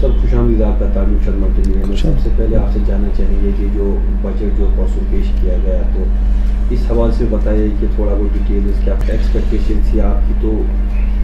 سب خوش آمدید آپ کا تعلق شرما ٹی وی میں. سب سے پہلے آپ سے جاننا چاہیں گے کہ جو بجٹ جو پرسوں پیش کیا گیا تو اس حوالے سے بتائیے کہ تھوڑا بہت ڈیٹیلز کیا ایکسپیکٹیشن تھی آپ کی تو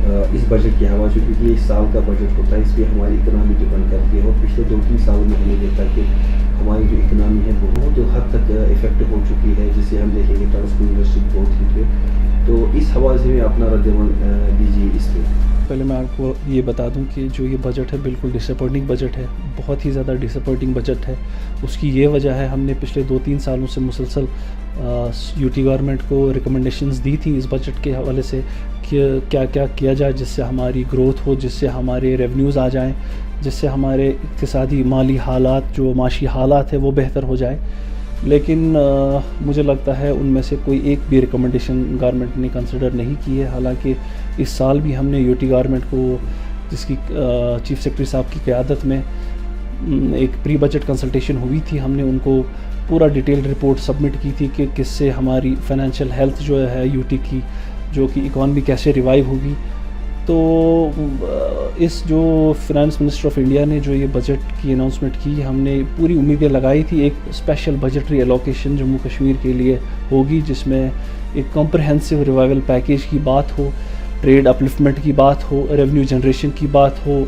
اس بجٹ کے حوالے سے, کیونکہ یہ سال کا بجٹ ہوتا ہے, اس پہ ہماری اکنامی ڈپینڈ کرتی ہے. اور پچھلے 2-3 سالوں میں ہمیں دیکھا کہ ہماری جو اکنامی ہے بہت حد تک افیکٹ ہو چکی ہے, جسے ہم دیکھیں گے ٹرانسپورٹ انڈسٹری بہت ہی ہے. تو اس حوالے سے اپنا رد عمل دیجیے اس پہ. پہلے میں آپ کو یہ بتا دوں کہ جو یہ بجٹ ہے بالکل ڈس اپوائنٹنگ بجٹ ہے, بہت ہی زیادہ ڈس اپوائنٹنگ بجٹ ہے. اس کی یہ وجہ ہے, ہم نے پچھلے 2-3 سالوں سے مسلسل یو ٹی گورنمنٹ کو ریکمنڈیشنز دی تھیں اس بجٹ کے حوالے سے کہ کیا کیا کیا جائے جس سے ہماری گروتھ ہو, جس سے ہمارے ریونیوز آ جائیں, جس سے ہمارے اقتصادی مالی حالات جو معاشی حالات ہے وہ بہتر ہو جائے. لیکن مجھے لگتا ہے ان میں سے کوئی ایک بھی ریکمنڈیشن گورنمنٹ نے کنسیڈر نہیں کی ہے. حالانکہ اس سال بھی ہم نے یو ٹی گورنمنٹ کو, جس کی چیف سیکرٹری صاحب کی قیادت میں ایک پری بجٹ کنسلٹیشن ہوئی تھی, ہم نے ان کو پورا ڈیٹیل رپورٹ سبمٹ کی تھی کہ کس سے ہماری فائنینشیل ہیلتھ جو ہے یو ٹی کی, جو کہ اکانومی کیسے ریوائیو ہوگی. تو اس جو فائنانس منسٹر آف انڈیا نے جو یہ بجٹ کی اناؤنسمنٹ کی, ہم نے پوری امیدیں لگائی تھی ایک اسپیشل بجٹری ایلوکیشن جموں کشمیر کے لیے ہوگی, جس میں ایک کمپریہنسو ریوائول پیکیج کی بات ہو, ٹریڈ اپلفٹمنٹ کی بات ہو, ریونیو جنریشن کی بات ہو,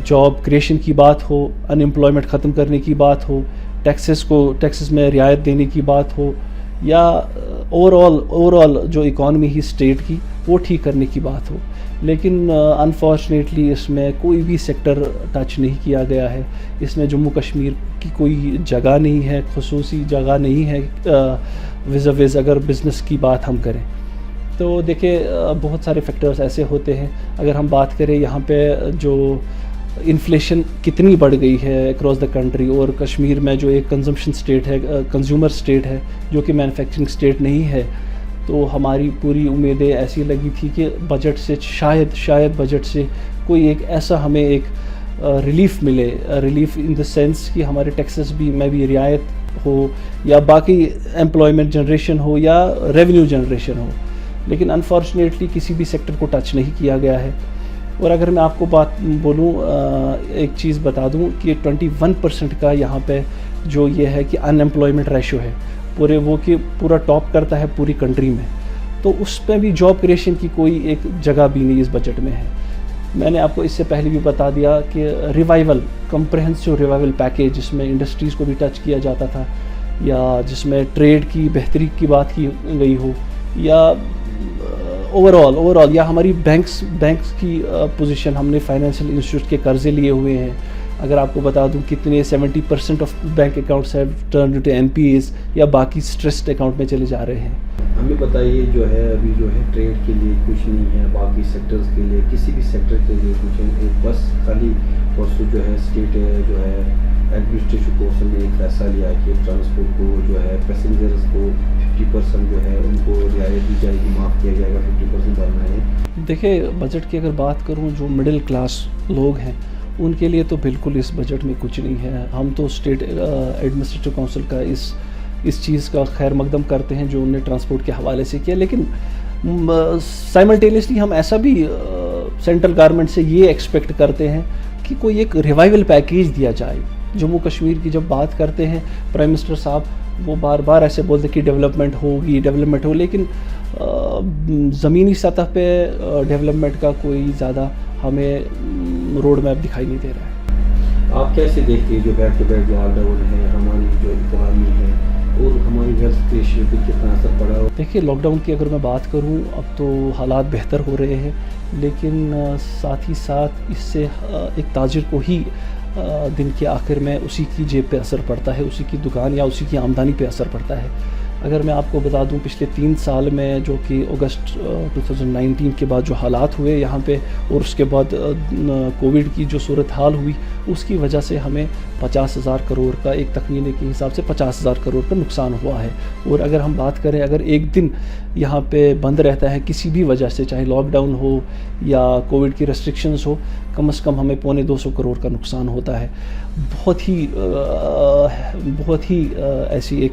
جاب کریشن کی بات ہو, ان امپلائمنٹ ختم کرنے کی بات ہو, ٹیکسز میں رعایت دینے کی بات ہو, یا اوور آل جو اکانومی ہی اسٹیٹ کی وہ ٹھیک کرنے کی بات ہو. لیکن انفارچونیٹلی اس میں کوئی بھی سیکٹر ٹچ نہیں کیا گیا ہے. اس میں جموں کشمیر کی کوئی جگہ نہیں ہے, خصوصی جگہ نہیں ہے اگر بزنس کی بات ہم کریں. تو دیکھیں بہت سارے فیکٹرز ایسے ہوتے ہیں. اگر ہم بات کریں یہاں پہ جو انفلیشن کتنی بڑھ گئی ہے اکراس دا کنٹری, اور کشمیر میں جو ایک کنزمپشن اسٹیٹ ہے, کنزیومر اسٹیٹ ہے, جو کہ مینوفیکچرنگ اسٹیٹ نہیں ہے, تو ہماری پوری امیدیں ایسی لگی تھی کہ بجٹ سے شاید بجٹ سے کوئی ایک ایسا ہمیں ایک ریلیف ملے, ریلیف ان دا سینس کہ ہمارے ٹیکسز میں بھی رعایت ہو, یا باقی امپلائمنٹ جنریشن ہو, یا ریونیو جنریشن ہو. لیکن انفارچونیٹلی کسی بھی سیکٹر کو ٹچ نہیں کیا گیا ہے. اور اگر میں آپ کو بات بولوں, ایک چیز بتا دوں کہ 21% کا یہاں پہ جو یہ ہے کہ ان امپلائمنٹ ریشو ہے پورا ٹاپ کرتا ہے پوری کنٹری میں. تو اس پہ بھی جاب کریشن کی کوئی ایک جگہ بھی نہیں اس بجٹ میں ہے. میں نے آپ کو اس سے پہلے بھی بتا دیا کہ ریوائول, کمپریہنسو ریوائول پیکیج, جس میں انڈسٹریز کو بھی ٹچ کیا جاتا تھا, یا جس میں ٹریڈ کی بہتری کی بات کی گئی ہو, یا اوور آل یا ہماری بینکس کی پوزیشن, ہم نے فائنینشیل انسٹیٹیوٹ کے قرضے لیے ہوئے ہیں. اگر آپ کو بتا دوں کتنے 70% of bank accounts have turned to N P As, یا باقی اسٹریسڈ اکاؤنٹ میں چلے جا رہے ہیں. ہمیں بتائیے جو ہے ابھی جو ہے ٹریڈ کے لیے کچھ نہیں ہے, باقی سیکٹرز کے لیے کسی بھی سیکٹر کے لیے کچھ ہے, بس خالی پرسوں جو ہے اسٹیٹ جو ہے ایڈمنسٹریشن کونسل نے ایک فیصلہ لیا کہ ٹرانسپورٹ کو جو ہے پیسنجرز کو 50% جو ہے ان کو رعایت دی جائے گی, معاف کیا جائے گا, 50% بھرنا ہے. دیکھیں بجٹ کی اگر بات کروں, جو مڈل کلاس لوگ ہیں ان کے لیے تو بالکل اس بجٹ میں کچھ نہیں ہے. ہم تو اسٹیٹ ایڈمنسٹریٹو کونسل کا اس چیز کا خیر مقدم کرتے ہیں جو انہوں نے ٹرانسپورٹ کے حوالے سے کیا. لیکن سائملٹینیسلی ہم ایسا بھی سینٹرل گورنمنٹ سے یہ ایکسپیکٹ کرتے ہیں کہ کوئی ایک ریوائول پیکیج دیا جائے. جموں کشمیر کی جب بات کرتے ہیں پرائم منسٹر صاحب وہ بار بار ایسے بولتے کہ ڈیولپمنٹ ہو, لیکن زمینی سطح پہ ڈیولپمنٹ کا کوئی زیادہ ہمیں روڈ میپ دکھائی نہیں دے رہا ہے. آپ کیسے دیکھتے ہیں جو back to back lockdown ہے, ہماری جو اکنامی ہے اور ہماری ہیلتھ کریشن پہ کتنا اثر پڑا ہو؟ دیکھیے لاک ڈاؤن کی اگر میں بات کروں, اب تو حالات بہتر ہو رہے ہیں, لیکن ساتھ ہی ساتھ اس سے ایک تاجر کو ہی دن کے آخر میں اسی کی جیب پہ اثر پڑتا ہے, اسی کی دکان یا اسی کی آمدنی پہ اثر پڑتا ہے. اگر میں آپ کو بتا دوں پچھلے 3 سال میں جو کہ اگست 2019 کے بعد جو حالات ہوئے یہاں پہ, اور اس کے بعد کووڈ کی جو صورتحال ہوئی, اس کی وجہ سے ہمیں 50,000 کروڑ کا, ایک تخمینے کے حساب سے 50,000 کروڑ کا نقصان ہوا ہے. اور اگر ہم بات کریں, اگر ایک دن یہاں پہ بند رہتا ہے کسی بھی وجہ سے, چاہے لاک ڈاؤن ہو یا کووڈ کی ریسٹرکشنز ہو, کم از کم ہمیں 250 کروڑ کا نقصان ہوتا ہے. بہت ہی ایسی ایک